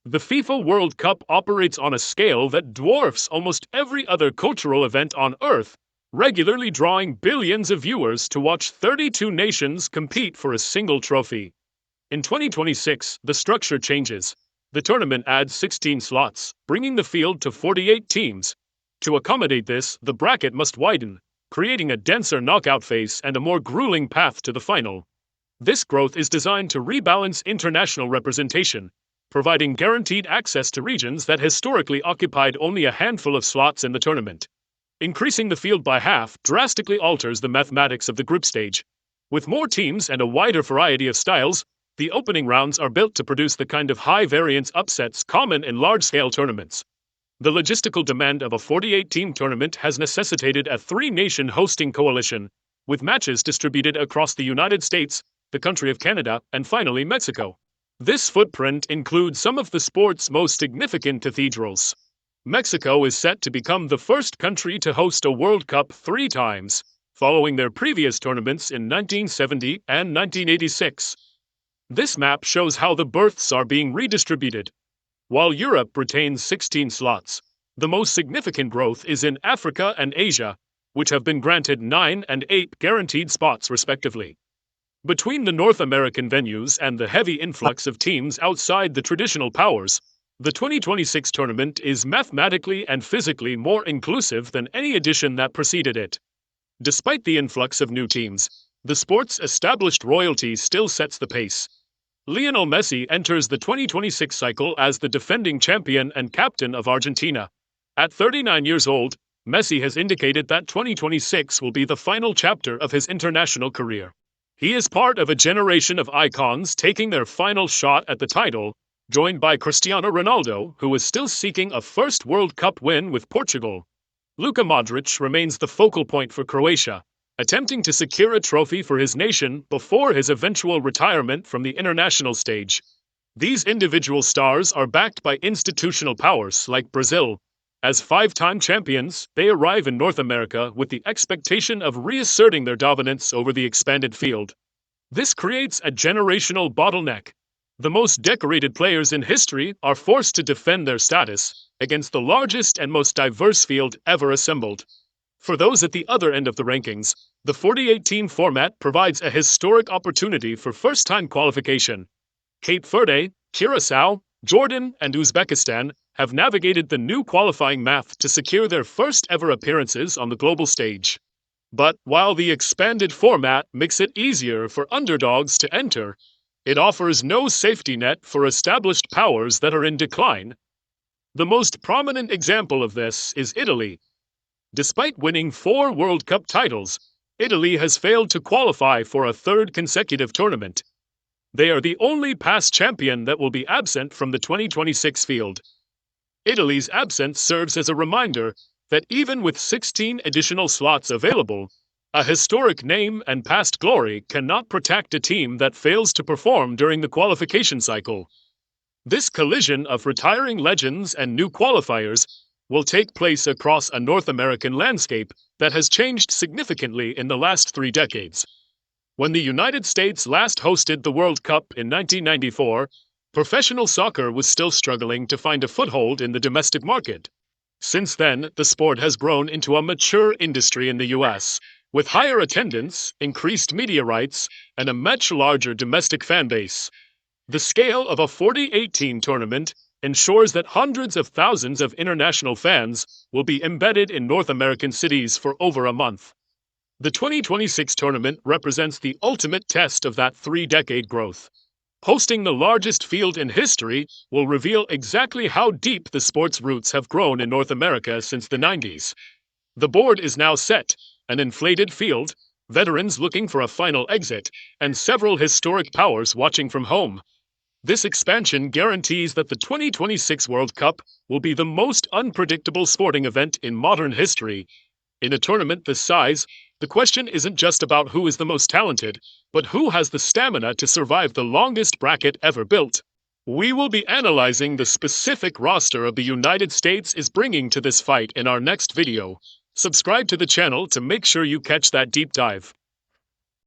The FIFA World Cup operates on a scale that dwarfs almost every other cultural event on Earth, regularly drawing billions of viewers to watch 32 nations compete for a single trophy. In 2026, the structure changes. The tournament adds 16 slots, bringing the field to 48 teams. To accommodate this, the bracket must widen, creating a denser knockout phase and a more grueling path to the final. This growth is designed to rebalance international representation, providing guaranteed access to regions that historically occupied only a handful of slots in the tournament. Increasing the field by half drastically alters the mathematics of the group stage. With more teams and a wider variety of styles, the opening rounds are built to produce the kind of high-variance upsets common in large-scale tournaments. The logistical demand of a 48-team tournament has necessitated a three-nation hosting coalition, with matches distributed across the United States, the country of Canada, and finally Mexico. This footprint includes some of the sport's most significant cathedrals. Mexico is set to become the first country to host a World Cup 3 times, following their previous tournaments in 1970 and 1986. This map shows how the berths are being redistributed. While Europe retains 16 slots, the most significant growth is in Africa and Asia, which have been granted 9 and 8 guaranteed spots respectively. Between the North American venues and the heavy influx of teams outside the traditional powers, the 2026 tournament is mathematically and physically more inclusive than any edition that preceded it. Despite the influx of new teams, the sport's established royalty still sets the pace. Lionel Messi enters the 2026 cycle as the defending champion and captain of Argentina. At 39 years old, Messi has indicated that 2026 will be the final chapter of his international career. He is part of a generation of icons taking their final shot at the title, joined by Cristiano Ronaldo, who is still seeking a first World Cup win with Portugal. Luka Modric remains the focal point for Croatia, attempting to secure a trophy for his nation before his eventual retirement from the international stage. These individual stars are backed by institutional powers like Brazil. As 5-time champions, they arrive in North America with the expectation of reasserting their dominance over the expanded field. This creates a generational bottleneck. The most decorated players in history are forced to defend their status against the largest and most diverse field ever assembled. For those at the other end of the rankings, the 48-team format provides a historic opportunity for first-time qualification. Cape Verde, Curaçao, Jordan, and Uzbekistan have navigated the new qualifying math to secure their first-ever appearances on the global stage. But while the expanded format makes it easier for underdogs to enter, it offers no safety net for established powers that are in decline. The most prominent example of this is Italy. Despite winning 4 World Cup titles, Italy has failed to qualify for a third consecutive tournament. They are the only past champion that will be absent from the 2026 field. Italy's absence serves as a reminder that even with 16 additional slots available, a historic name and past glory cannot protect a team that fails to perform during the qualification cycle. This collision of retiring legends and new qualifiers will take place across a North American landscape that has changed significantly in the last 3 decades. When the United States last hosted the World Cup in 1994, professional soccer was still struggling to find a foothold in the domestic market. Since then, the sport has grown into a mature industry in the US, with higher attendance, increased media rights, and a much larger domestic fan base. The scale of a 48-team tournament ensures that hundreds of thousands of international fans will be embedded in North American cities for over a month. The 2026 tournament represents the ultimate test of that 3-decade growth. Hosting the largest field in history will reveal exactly how deep the sport's roots have grown in North America since the 90s. The board is now set, an inflated field, veterans looking for a final exit, and several historic powers watching from home. This expansion guarantees that the 2026 World Cup will be the most unpredictable sporting event in modern history. In a tournament this size, the question isn't just about who is the most talented, but who has the stamina to survive the longest bracket ever built. We will be analyzing the specific roster of the United States is bringing to this fight in our next video. Subscribe to the channel to make sure you catch that deep dive.